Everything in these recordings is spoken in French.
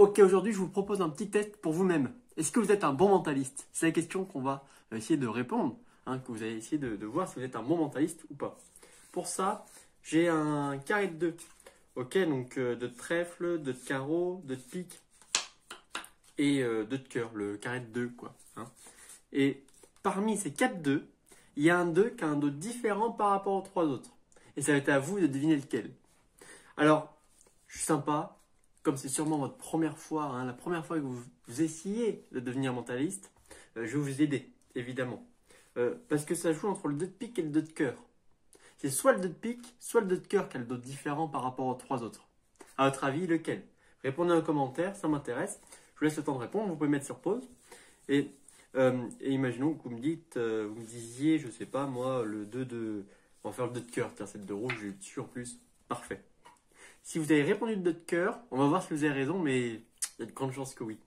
Ok, aujourd'hui je vous propose un petit test pour vous-même. Est-ce que vous êtes un bon mentaliste? C'est la question qu'on va essayer de répondre, que vous allez essayer de voir si vous êtes un bon mentaliste ou pas. Pour ça, j'ai un carré de 2. Ok, donc 2 de trèfle, 2 de carreau, 2 de pique et 2 de cœur, le carré de 2 quoi. Et parmi ces 4 2, il y a un 2 qui a un dos différent par rapport aux 3 autres. Et ça va être à vous de deviner lequel. Alors, je suis sympa. Comme c'est sûrement votre première fois, la première fois que vous essayez de devenir mentaliste, je vais vous aider, évidemment. Parce que ça joue entre le 2 de pique et le 2 de cœur. C'est soit le 2 de pique, soit le 2 de cœur qui a le dos différent par rapport aux 3 autres. À votre avis, lequel? Répondez en commentaire, ça m'intéresse. Je vous laisse le temps de répondre, vous pouvez mettre sur pause. Et imaginons que vous me disiez, je sais pas moi, le 2 de... On va faire le 2 de cœur, tiens, c'est le 2 rouge, j'ai eu dessus en plus. Parfait. Si vous avez répondu de 2 de cœur, on va voir si vous avez raison, mais il y a de grandes chances que oui.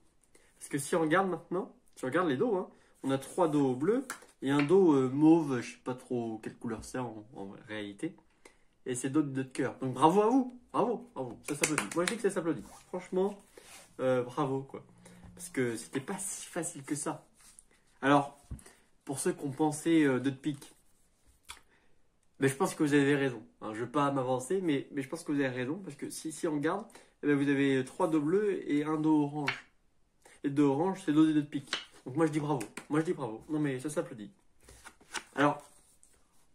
Parce que si on regarde maintenant, si on regarde les dos, on a 3 dos bleus et un dos mauve, je sais pas trop quelle couleur c'est en réalité. Et c'est dos de 2 de cœur. Donc bravo à vous, bravo, ça s'applaudit. Moi je dis que ça s'applaudit. Franchement, bravo quoi. Parce que c'était pas si facile que ça. Alors, pour ceux qui ont pensé 2 de pique, je pense que vous avez raison. Je ne vais pas m'avancer, mais je pense que vous avez raison. Parce que si on regarde, vous avez 3 dos bleus et un dos orange. Et le dos orange, c'est le dos de pique. Donc moi je dis bravo. Non mais ça s'applaudit. Alors,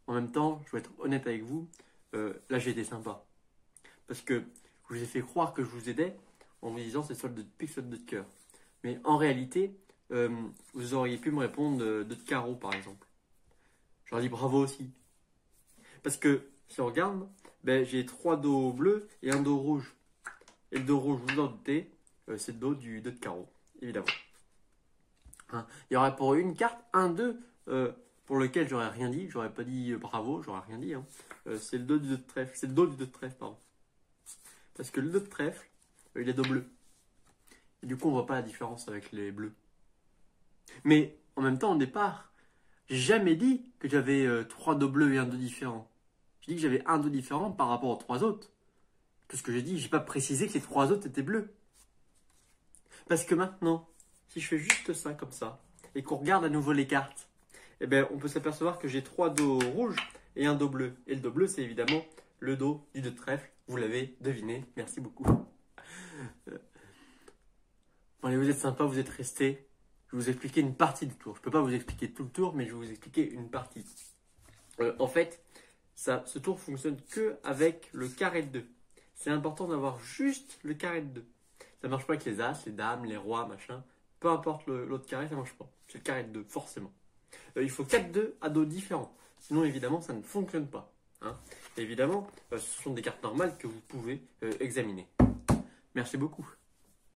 en même temps, je vais être honnête avec vous. Là j'ai été sympa. Parce que je vous ai fait croire que je vous aidais en vous disant c'est soit le 2 de pique, soit le 2 de cœur. Mais en réalité, vous auriez pu me répondre 2 de carreau par exemple. J'aurais dit bravo aussi. Parce que si on regarde, j'ai 3 dos bleus et un dos rouge. Et le dos rouge, vous vous en doutez, c'est le dos du 2 de carreau, évidemment. Il y aurait pour une carte un 2 pour lequel j'aurais rien dit. J'aurais pas dit bravo, j'aurais rien dit. C'est le dos du 2 de trèfle. C'est le dos du 2 de trèfle, pardon. Parce que le 2 de trèfle, il est dos bleu. Et du coup, on voit pas la différence avec les bleus. Mais en même temps, au départ, j'ai jamais dit que j'avais 3 dos bleus et un dos différent. J'ai dit que j'avais un dos différent par rapport aux 3 autres. Qu'est-ce que j'ai dit? J'ai pas précisé que les 3 autres étaient bleus. Parce que maintenant, si je fais juste ça comme ça, et qu'on regarde à nouveau les cartes, on peut s'apercevoir que j'ai 3 dos rouges et un dos bleu. Et le dos bleu, c'est évidemment le dos du 2 de trèfle. Vous l'avez deviné. Merci beaucoup. Bon, allez, vous êtes sympa, vous êtes restés. Je vais vous expliquer une partie du tour. Je ne peux pas vous expliquer tout le tour, mais je vais vous expliquer une partie. En fait, ce tour fonctionne que avec le carré de 2. C'est important d'avoir juste le carré de 2. Ça ne marche pas avec les as, les dames, les rois, machin. Peu importe l'autre carré, ça ne marche pas. C'est le carré de 2, forcément. Il faut 4 2 à dos différents. Sinon, évidemment, ça ne fonctionne pas. Et évidemment, ce sont des cartes normales que vous pouvez examiner. Merci beaucoup.